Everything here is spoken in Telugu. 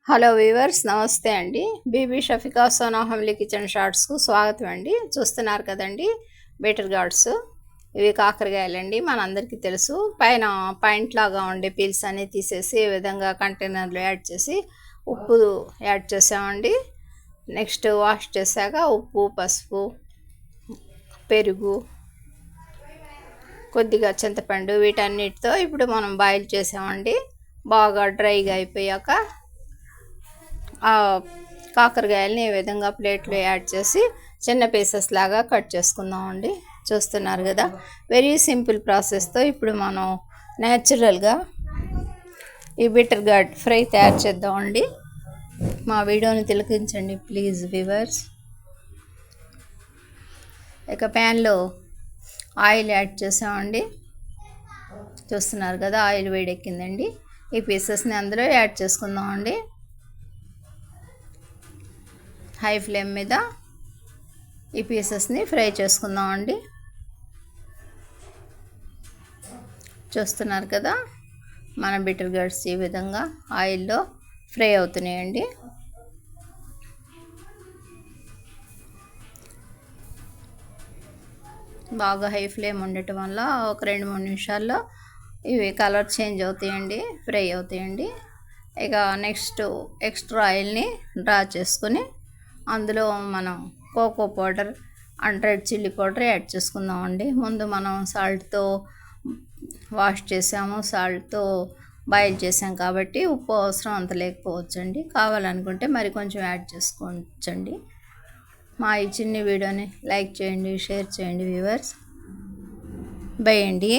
హలో వీవర్స్, నమస్తే అండి. బీబీ షఫికా సోనా హమ్లీ కిచెన్ షార్ట్స్కు స్వాగతం అండి. చూస్తున్నారు కదండి బీటర్ గార్డ్స్. ఇవి కాకరకాయలండి. మనందరికీ తెలుసు. పైన పాయింట్ లాగా ఉండే పీల్స్ అన్నీ తీసేసి ఈ విధంగా కంటైనర్లో యాడ్ చేసి ఉప్పు యాడ్ చేసామండి. నెక్స్ట్ వాష్ చేశాక ఉప్పు, పసుపు, పెరుగు, కొద్దిగా చింతపండు వీటన్నిటితో ఇప్పుడు మనం బాయిల్ చేసామండి. బాగా డ్రైగా అయిపోయాక కాకరకాయలని ఈ విధంగా ప్లేట్లో యాడ్ చేసి చిన్న పీసెస్ లాగా కట్ చేసుకుందామండి. చూస్తున్నారు కదా, వెరీ సింపుల్ ప్రాసెస్తో ఇప్పుడు మనం న్యాచురల్గా ఈ బీటర్ గార్డ్ ఫ్రై తయారు చేద్దామండి. మా వీడియోని తిలకించండి ప్లీజ్ వ్యూవర్స్. ఇక ప్యాన్లో ఆయిల్ యాడ్ చేసామండి. చూస్తున్నారు కదా, ఆయిల్ వేడెక్కిందండి. ఈ పీసెస్ని అందులో యాడ్ చేసుకుందామండి. హై ఫ్లేమ్ మీద ఈ పీసెస్ని ఫ్రై చేసుకుందామండి. చూస్తున్నారు కదా, మన బీటర్ గార్డ్స్ ఈ విధంగా ఆయిల్లో ఫ్రై అవుతున్నాయండి. బాగా హై ఫ్లేమ్ ఉండటం వల్ల ఒక 2-3 నిమిషాల్లో ఇవి కలర్ చేంజ్ అవుతాయండి, ఫ్రై అవుతాయండి. ఇక నెక్స్ట్ ఎక్స్ట్రా ఆయిల్ని డ్రా చేసుకొని అందులో మనం cocoa powder and red chilli powder add చేసుకుందామండి. ముందు మనం సాల్ట్తో వాష్ చేసాము, సాల్ట్తో బాయిల్ చేసాం కాబట్టి ఉప్పు అవసరం అంత లేకపోవచ్చండి. కావాలనుకుంటే మరి కొంచెం యాడ్ చేసుకోవచ్చండి. మా ఈ చిన్న వీడియోని లైక్ చేయండి, షేర్ చేయండి వ్యూవర్స్. బై అండి.